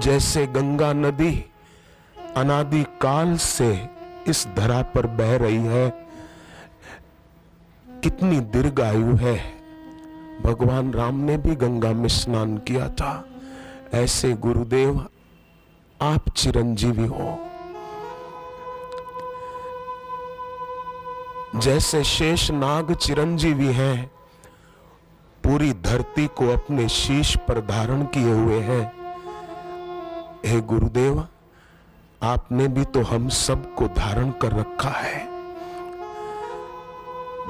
जैसे गंगा नदी अनादि काल से इस धरा पर बह रही है, कितनी दीर्घायु है। भगवान राम ने भी गंगा में स्नान किया था। ऐसे गुरुदेव आप चिरंजीवी हो। जैसे शेष नाग चिरंजीवी हैं, पूरी धरती को अपने शीश पर धारण किए हुए हैं, हे गुरुदेव आपने भी तो हम सबको धारण कर रखा है।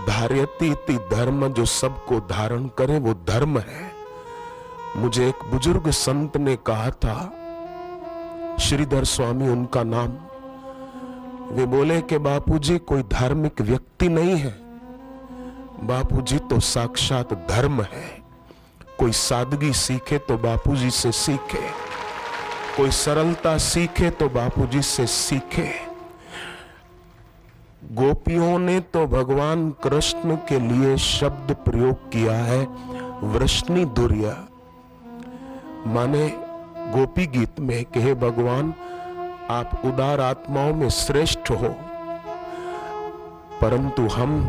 धार्यति इति धर्म, जो सबको धारण करे वो धर्म है। मुझे एक बुजुर्ग संत ने कहा था, श्रीधर स्वामी उनका नाम, वे बोले कि बापूजी कोई धार्मिक व्यक्ति नहीं है, बापूजी तो साक्षात धर्म है। कोई सादगी सीखे तो बापूजी से सीखे, कोई सरलता सीखे तो बापूजी से सीखे। गोपियों ने तो भगवान कृष्ण के लिए शब्द प्रयोग किया है वृष्णि दुर्या, माने गोपी गीत में कि हे भगवान आप उदार आत्माओं में श्रेष्ठ हो। परंतु हम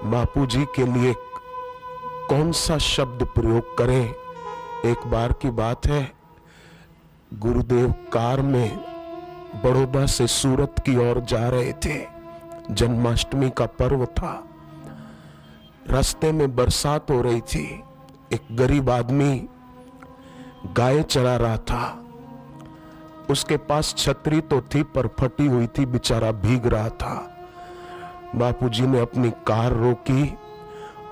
बापूजी के लिए कौन सा शब्द प्रयोग करें। एक बार की बात है, गुरुदेव कार में बड़ौदा से सूरत की ओर जा रहे थे। जन्माष्टमी का पर्व था। रास्ते में बरसात हो रही थी। एक गरीब आदमी गाय चरा रहा था। उसके पास छतरी तो थी पर फटी हुई थी, बेचारा भीग रहा था। बापूजी ने अपनी कार रोकी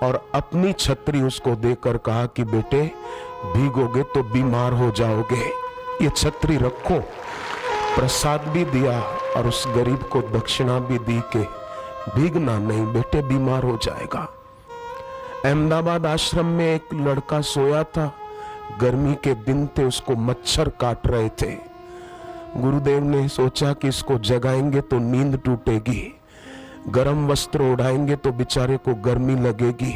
और अपनी छतरी उसको देकर कहा कि बेटे भीगोगे तो बीमार हो जाओगे, ये छतरी रखो। प्रसाद भी दिया और उस गरीब को दक्षिणा भी दी कि भीगना नहीं बेटे, बीमार हो जाएगा। अहमदाबाद आश्रम में एक लड़का सोया था। गर्मी के दिन थे, उसको मच्छर काट रहे थे। गुरुदेव ने सोचा कि इसको जगाएंगे तो नींद टूटेगी, गर्म वस्त्र ओढ़ाएंगे तो बेचारे को गर्मी लगेगी,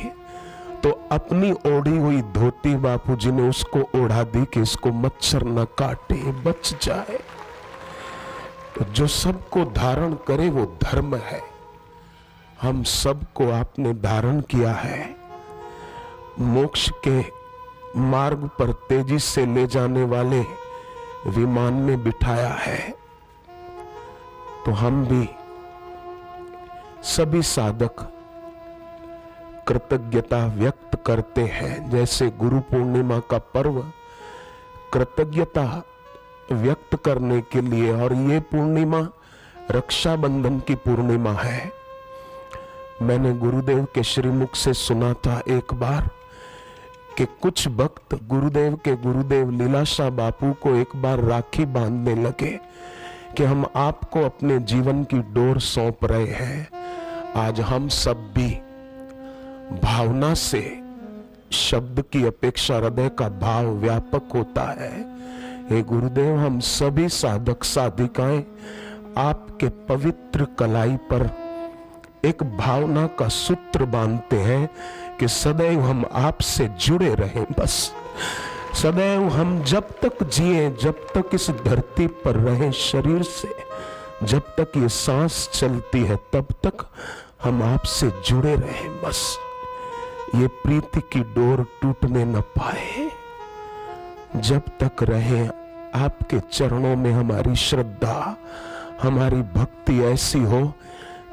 तो अपनी ओढ़ी हुई धोती बापूजी ने उसको ओढ़ा दी कि इसको मच्छर न काटे, बच जाए। तो जो सबको धारण करे वो धर्म है। हम सबको आपने धारण किया है, मोक्ष के मार्ग पर तेजी से ले जाने वाले विमान में बिठाया है। तो हम भी सभी साधक कृतज्ञता व्यक्त करते हैं। जैसे गुरु पूर्णिमा का पर्व कृतज्ञता व्यक्त करने के लिए, और ये पूर्णिमा रक्षाबंधन की पूर्णिमा है। मैंने गुरुदेव के श्रीमुख से सुना था एक बार कि कुछ भक्त गुरुदेव के गुरुदेव लीलाशाह बापू को एक बार राखी बांधने लगे कि हम आपको अपने जीवन की डोर सौंप रहे हैं। आज हम सब भी भावना से, शब्द की अपेक्षा हृदय का भाव व्यापक होता है। हे गुरुदेव हम सभी साधक साधिकाएं आपके पवित्र कलाई पर एक भावना का सूत्र बांधते हैं कि सदैव हम आपसे जुड़े रहें। बस सदैव हम जब तक जिए, जब तक इस धरती पर रहें शरीर से, जब तक ये सांस चलती है तब तक हम आपसे जुड़े रहें। बस ये प्रीति की डोर टूटने न पाए। जब तक रहें आपके चरणों में हमारी श्रद्धा, हमारी भक्ति ऐसी हो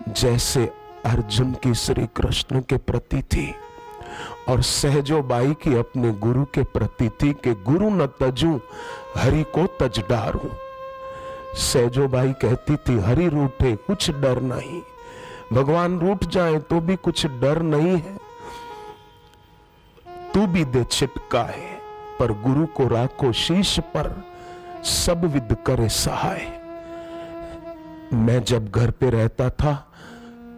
जैसे अर्जुन की श्री कृष्ण के प्रति थी और सहजो बाई की अपने गुरु के प्रति थी कि गुरु न तजू हरि को तज डारू। सहजो बाई कहती थी हरि रूठे कुछ डर नहीं, भगवान रूठ जाए तो भी कुछ डर नहीं है, तू भी दे छिटकाए पर गुरु को राखो शीश पर, सब विद करे सहाय। मैं जब घर पे रहता था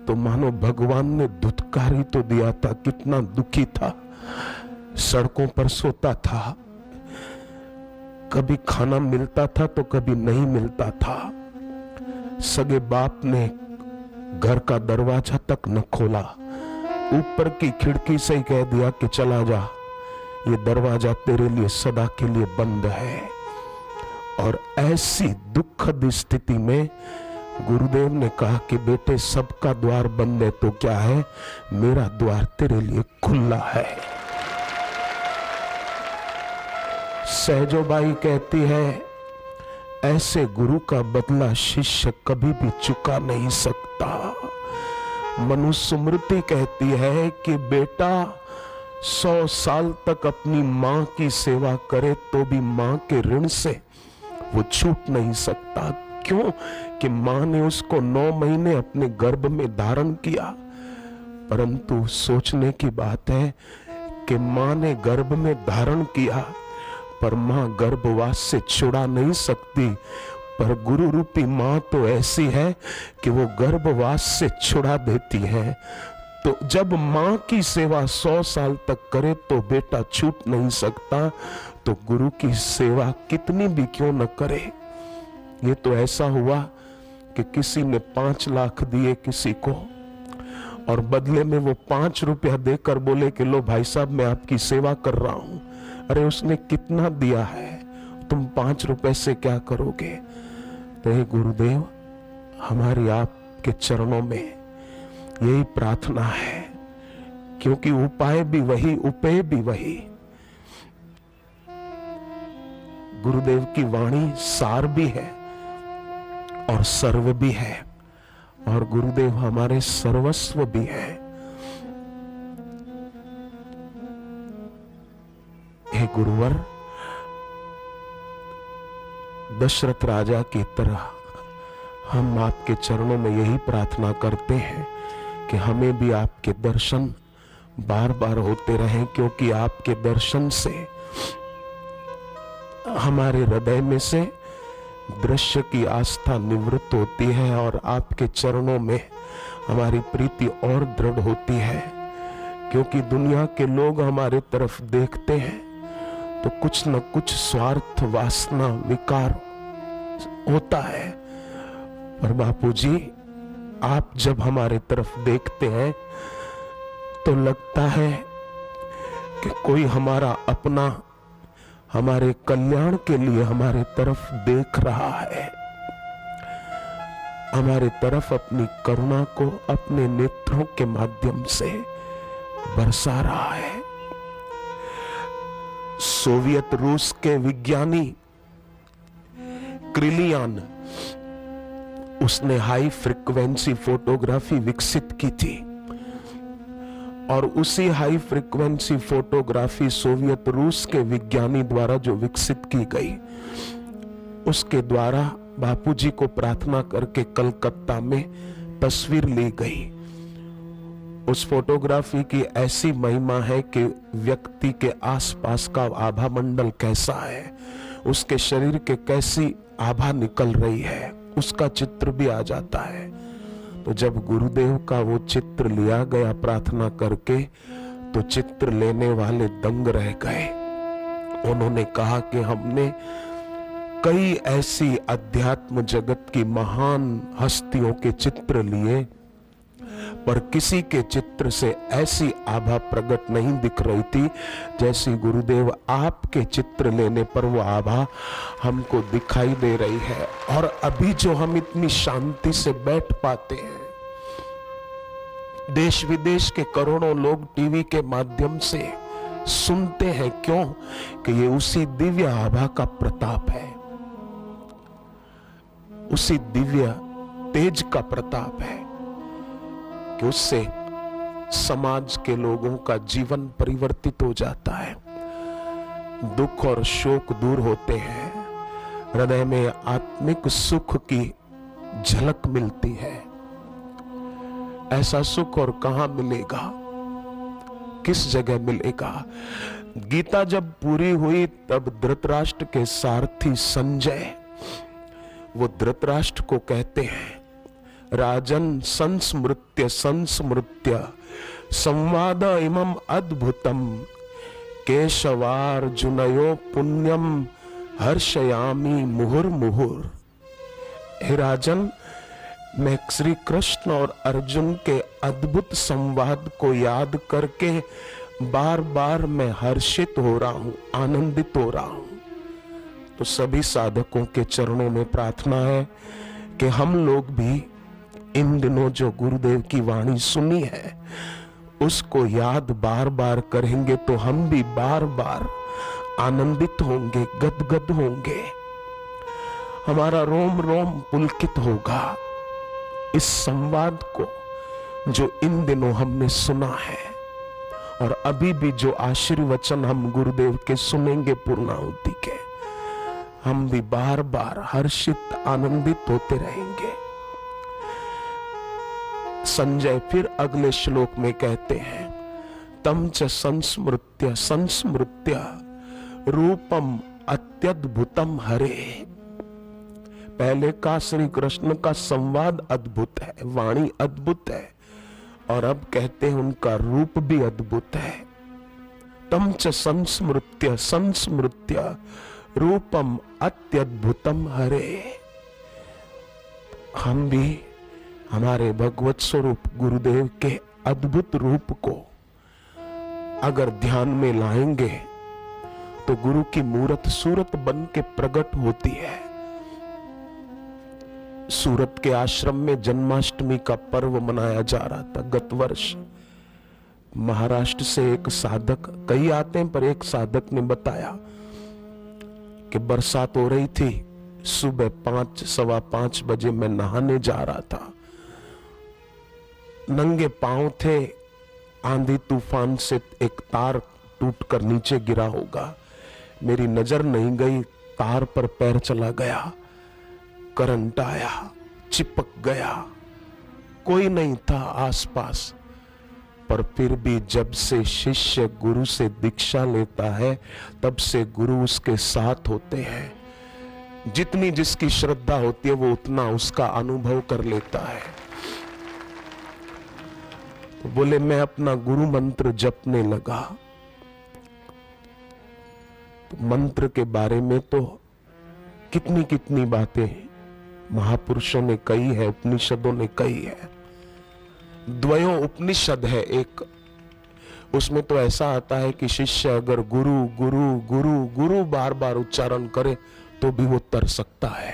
तो मानो भगवान ने धुतकार ही तो दिया था, कितना दुखी था। सड़कों पर सोता था, कभी खाना मिलता था तो कभी नहीं मिलता था। सगे बाप ने घर का दरवाजा तक न खोला, ऊपर की खिड़की से ही कह दिया कि चला जा, ये दरवाजा तेरे लिए सदा के लिए बंद है। और ऐसी दुखद स्थिति में गुरुदेव ने कहा कि बेटे, सबका द्वार बंद है तो क्या है, मेरा द्वार तेरे लिए खुला है। सहजोबाई कहती है, ऐसे गुरु का बदला शिष्य कभी भी चुका नहीं सकता। मनुस्मृति कहती है कि बेटा 100 साल तक अपनी मां की सेवा करे तो भी मां के ऋण से वो छूट नहीं सकता। क्यों? कि मां ने उसको 9 महीने अपने गर्भ में धारण किया। परंतु सोचने की बात है कि मां ने गर्भ में धारण किया, पर मां गर्भवास से छुड़ा नहीं सकती। पर गुरु रूपी मां तो ऐसी है कि वो गर्भवास से छुड़ा देती है। तो जब मां की सेवा 100 साल तक करे तो बेटा छूट नहीं सकता, तो गुरु की सेवा कितनी भी क्यों न करे। ये तो ऐसा हुआ कि किसी ने 5 लाख दिए किसी को, और बदले में वो 5 रुपया देकर बोले कि लो भाई साहब, मैं आपकी सेवा कर रहा हूं। अरे उसने कितना दिया है, तुम 5 रुपए से क्या करोगे। तो हे गुरुदेव, हमारी आपके चरणों में यही प्रार्थना है, क्योंकि उपाय भी वही, उपेय भी वही। गुरुदेव की वाणी सार भी है और सर्व भी है, और गुरुदेव हमारे सर्वस्व भी है। हे गुरुवर, दशरथ राजा की तरह हम आपके चरणों में यही प्रार्थना करते हैं कि हमें भी आपके दर्शन बार बार होते रहें, क्योंकि आपके दर्शन से हमारे हृदय में से दृश्य की आस्था निवृत्त होती है और आपके चरणों में हमारी प्रीति और दृढ़ होती है। क्योंकि दुनिया के लोग हमारे तरफ देखते हैं तो कुछ न कुछ स्वार्थ, वासना, विकार होता है। पर बापू जी, आप जब हमारे तरफ देखते हैं तो लगता है कि कोई हमारा अपना हमारे कल्याण के लिए हमारे तरफ देख रहा है, हमारे तरफ अपनी करुणा को अपने नेत्रों के माध्यम से बरसा रहा है। सोवियत रूस के विज्ञानी क्रिलियान, उसने हाई फ्रीक्वेंसी फोटोग्राफी विकसित की थी, और उसी हाई फ्रीक्वेंसी फोटोग्राफी सोवियत रूस के विज्ञानी द्वारा जो विकसित की गई, उसके द्वारा बापूजी को प्रार्थना करके कलकत्ता में तस्वीर ली गई। उस फोटोग्राफी की ऐसी महिमा है कि व्यक्ति के आसपास का आभा मंडल कैसा है, उसके शरीर के कैसी आभा निकल रही है, उसका चित्र भी आ जाता है। तो जब गुरुदेव का वो चित्र लिया गया प्रार्थना करके, तो चित्र लेने वाले दंग रह गए। उन्होंने कहा कि हमने कई ऐसी अध्यात्म जगत की महान हस्तियों के चित्र लिए, पर किसी के चित्र से ऐसी आभा प्रकट नहीं दिख रही थी जैसी गुरुदेव आपके चित्र लेने पर वो आभा हमको दिखाई दे रही है। और अभी जो हम इतनी शांति से बैठ पाते हैं, देश विदेश के करोड़ों लोग टीवी के माध्यम से सुनते हैं, क्यों? कि ये उसी दिव्य आभा का प्रताप है, उसी दिव्य तेज का प्रताप है कि उससे समाज के लोगों का जीवन परिवर्तित हो जाता है, दुख और शोक दूर होते हैं, हृदय में आत्मिक सुख की झलक मिलती है। ऐसा सुख और कहां मिलेगा, किस जगह मिलेगा? गीता जब पूरी हुई तब धृतराष्ट्र के सारथी संजय वो धृतराष्ट्र को कहते हैं, राजन संस्मृत्य संस्मृत्य संवाद इमम अद्भुतम केशवार्जुनयो पुण्यम हर्षयामी मुहुर्मुहुर। हे राजन, मैं श्री कृष्ण और अर्जुन के अद्भुत संवाद को याद करके बार बार मैं हर्षित हो रहा हूं, आनंदित हो रहा हूं। तो सभी साधकों के चरणों में प्रार्थना है कि हम लोग भी इन दिनों जो गुरुदेव की वाणी सुनी है उसको याद बार बार करेंगे तो हम भी बार बार आनंदित होंगे, गदगद होंगे, हमारा रोम रोम पुलकित होगा इस संवाद को जो इन दिनों हमने सुना है। और अभी भी जो आशीर्वचन हम गुरुदेव के सुनेंगे पूर्णाहुति के, हम भी बार बार हर्षित आनंदित होते रहेंगे। संजय फिर अगले श्लोक में कहते हैं, तम च संस्मृत्य संस्मृत्य रूपम अत्यद्भुतम हरे। पहले का श्री कृष्ण का संवाद अद्भुत है, वाणी अद्भुत है, और अब कहते हैं उनका रूप भी अद्भुत है। तम च संस्मृत्य संस्मृत्य रूपम अत्यद्भुतम हरे। हम भी हमारे भगवत स्वरूप गुरुदेव के अद्भुत रूप को अगर ध्यान में लाएंगे तो गुरु की मूरत सूरत बन के प्रकट होती है। सूरत के आश्रम में जन्माष्टमी का पर्व मनाया जा रहा था गत वर्ष। महाराष्ट्र से एक साधक, कई आते हैं पर एक साधक ने बताया कि बरसात हो रही थी, सुबह 5 सवा 5 बजे मैं नहाने जा रहा था, नंगे पांव थे, आंधी तूफान से एक तार टूटकर नीचे गिरा होगा, मेरी नजर नहीं गई, तार पर पैर चला गया, करंट आया, चिपक गया, कोई नहीं था आसपास। पर फिर भी जब से शिष्य गुरु से दीक्षा लेता है तब से गुरु उसके साथ होते हैं। जितनी जिसकी श्रद्धा होती है वो उतना उसका अनुभव कर लेता है। तो बोले मैं अपना गुरु मंत्र जपने लगा, तो मंत्र के बारे में तो कितनी कितनी बातें महापुरुषों ने कही है, उपनिषदों ने कही है। द्वयों उपनिषद है एक, उसमें तो ऐसा आता है कि शिष्य अगर गुरु गुरु गुरु गुरु बार बार उच्चारण करे तो भी वो तर सकता है।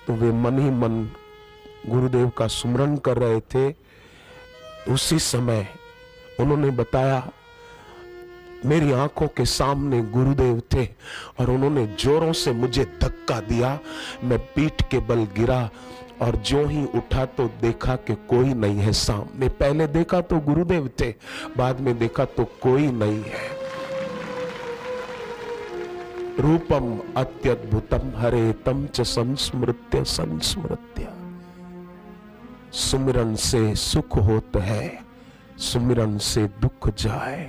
तो वे मन ही मन गुरुदेव का सुमरन कर रहे थे। उसी समय उन्होंने बताया मेरी आंखों के सामने गुरुदेव थे और उन्होंने जोरों से मुझे धक्का दिया, मैं पीठ के बल गिरा और जो ही उठा तो देखा कि कोई नहीं है सामने। पहले देखा तो गुरुदेव थे, बाद में देखा तो कोई नहीं है। रूपम अत्यद्भुतम हरे तम च संस्मृत्य संस्मृत्य। सुमिरन से सुख होता है, सुमिरन से दुख जाए।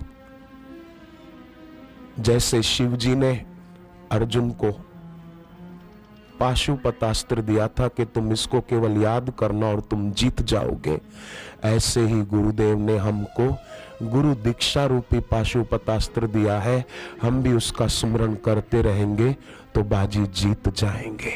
जैसे शिव जी ने अर्जुन को पाशुपतास्त्र दिया था कि तुम इसको केवल याद करना और तुम जीत जाओगे, ऐसे ही गुरुदेव ने हमको गुरु दीक्षा रूपी पाशुपतास्त्र दिया है। हम भी उसका सुमरन करते रहेंगे तो बाजी जीत जाएंगे।